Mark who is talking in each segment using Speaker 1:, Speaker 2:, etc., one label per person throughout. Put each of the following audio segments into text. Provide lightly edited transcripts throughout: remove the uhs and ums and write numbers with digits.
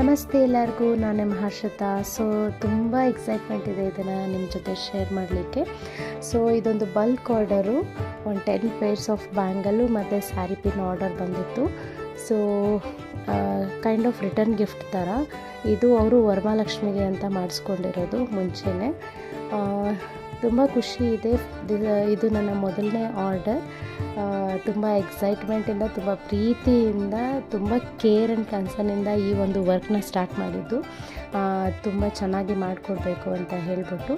Speaker 1: ನಮಸ್ತೆ ಎಲ್ಲರಿಗೂ, ನಾನು ನಿಮ್ಮ ಹರ್ಷಿತಾ. ತುಂಬ ಎಕ್ಸೈಟ್ಮೆಂಟ್ ಇದೆ ಇದನ್ನು ನಿಮ್ಮ ಜೊತೆ ಶೇರ್ ಮಾಡಲಿಕ್ಕೆ. ಇದೊಂದು ಬಲ್ಕ್ ಆರ್ಡರು, ಒಂದು 10 ಪೇರ್ಸ್ ಆಫ್ ಬ್ಯಾಂಗಲು ಮತ್ತು ಸ್ಯಾರಿ ಪಿನ್ ಆರ್ಡರ್ ಬಂದಿತ್ತು. ಕೈಂಡ್ ಆಫ್ ರಿಟರ್ನ್ ಗಿಫ್ಟ್ ಥರ ಇದು. ಅವರು ವರಮಹಾಲಕ್ಷ್ಮಿಗೆ ಅಂತ ಮಾಡಿಸ್ಕೊಂಡಿರೋದು ಮುಂಚೆನೇ. ತುಂಬ ಖುಷಿ ಇದೆ. ಇದು ನನ್ನ ಮೊದಲನೇ ಆರ್ಡರ್. ತುಂಬ ಎಕ್ಸೈಟ್ಮೆಂಟಿಂದ, ತುಂಬ ಪ್ರೀತಿಯಿಂದ, ತುಂಬ ಕೇರ್ ಆ್ಯಂಡ್ ಕನ್ಸರ್ನಿಂದ ಈ ಒಂದು ವರ್ಕ್ನ ಸ್ಟಾರ್ಟ್ ಮಾಡಿದ್ದು. ತುಂಬ ಚೆನ್ನಾಗಿ ಮಾಡಿಕೊಡ್ಬೇಕು ಅಂತ ಹೇಳ್ಬಿಟ್ಟು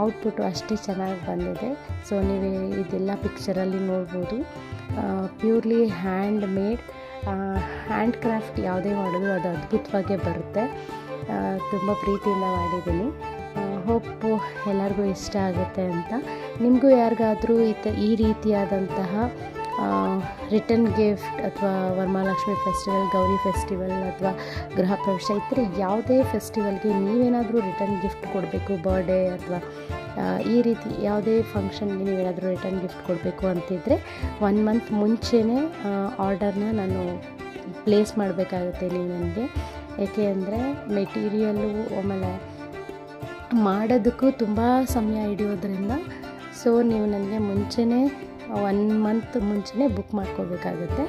Speaker 1: ಔಟ್ಪುಟ್ಟು ಅಷ್ಟೇ ಚೆನ್ನಾಗಿ ಬಂದಿದೆ. ನೀವು ಇದೆಲ್ಲ ಪಿಕ್ಚರಲ್ಲಿ ನೋಡ್ಬೋದು. Purely hand made, hand craft ಯಾವುದೇ ಮಾಡಿದ್ರು ಅದು ಅದ್ಭುತವಾಗೇ ಬರುತ್ತೆ. ತುಂಬ ಪ್ರೀತಿಯಿಂದ ಮಾಡಿದ್ದೀನಿ. ಹೋಪ್ ಎಲ್ಲರಿಗೂ ಇಷ್ಟ ಆಗುತ್ತೆ ಅಂತ. ನಿಮಗೂ ಯಾರಿಗಾದರೂ ಈ ರೀತಿಯಾದಂತಹ ರಿಟರ್ನ್ ಗಿಫ್ಟ್ ಅಥವಾ ವರಮಹಾಲಕ್ಷ್ಮಿ ಫೆಸ್ಟಿವಲ್, ಗೌರಿ ಫೆಸ್ಟಿವಲ್ ಅಥವಾ ಗೃಹ ಪ್ರವೇಶ, ಈ ಥರ ಯಾವುದೇ ಫೆಸ್ಟಿವಲ್ಗೆ ನೀವೇನಾದರೂ ರಿಟರ್ನ್ ಗಿಫ್ಟ್ ಕೊಡಬೇಕು, ಬರ್ಡೇ ಅಥವಾ ಈ ರೀತಿ ಯಾವುದೇ ಫಂಕ್ಷನ್ಗೆ ನೀವೇನಾದರೂ ರಿಟರ್ನ್ ಗಿಫ್ಟ್ ಕೊಡಬೇಕು ಅಂತಿದ್ದರೆ 1 ಮಂತ್ ಮುಂಚೆನೇ ಆರ್ಡರ್ನ ನಾನು ಪ್ಲೇಸ್ ಮಾಡಬೇಕಾಗುತ್ತೆ ನೀವು ನನಗೆ. ಏಕೆ ಅಂದರೆ ಮೆಟೀರಿಯಲ್ಲು ಆಮೇಲೆ ಮಾಡೋದಕ್ಕೂ ತುಂಬ ಸಮಯ ಹಿಡಿಯೋದ್ರಿಂದ ನೀವು ನನಗೆ ಮುಂಚೆನೇ 1 ಮಂತ್ ಮುಂಚೆನೇ ಬುಕ್ ಮಾಡ್ಕೋಬೇಕಾಗುತ್ತೆ.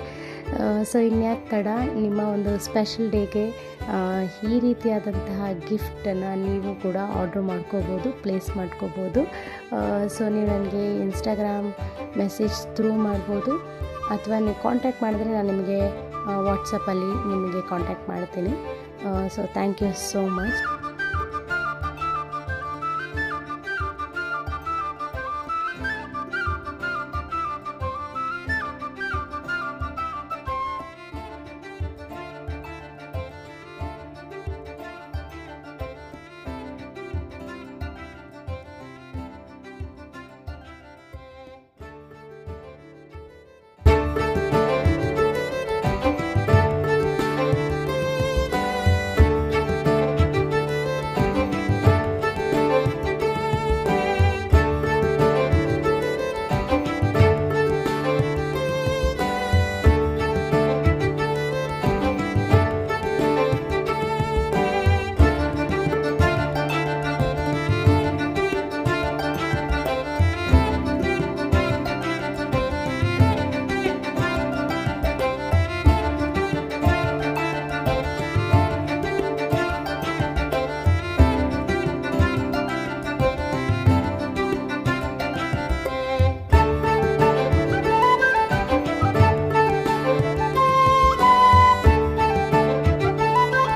Speaker 1: ಇನ್ಯಾಕೆ ತಡ, ನಿಮ್ಮ ಒಂದು ಸ್ಪೆಷಲ್ ಡೇಗೆ ಈ ರೀತಿಯಾದಂತಹ ಗಿಫ್ಟನ್ನು ನೀವು ಕೂಡ ಆರ್ಡ್ರ್ ಮಾಡ್ಕೋಬೋದು, ಪ್ಲೇಸ್ ಮಾಡ್ಕೋಬೋದು. ನೀವು ನನಗೆ ಇನ್ಸ್ಟಾಗ್ರಾಮ್ ಮೆಸೇಜ್ ಥ್ರೂ ಮಾಡ್ಬೋದು, ಅಥವಾ ನೀವು ಕಾಂಟ್ಯಾಕ್ಟ್ ಮಾಡಿದ್ರೆ ನಾನು ನಿಮಗೆ ವಾಟ್ಸಪ್ಪಲ್ಲಿ ನಿಮಗೆ ಕಾಂಟ್ಯಾಕ್ಟ್ ಮಾಡ್ತೀನಿ. Thank you so much.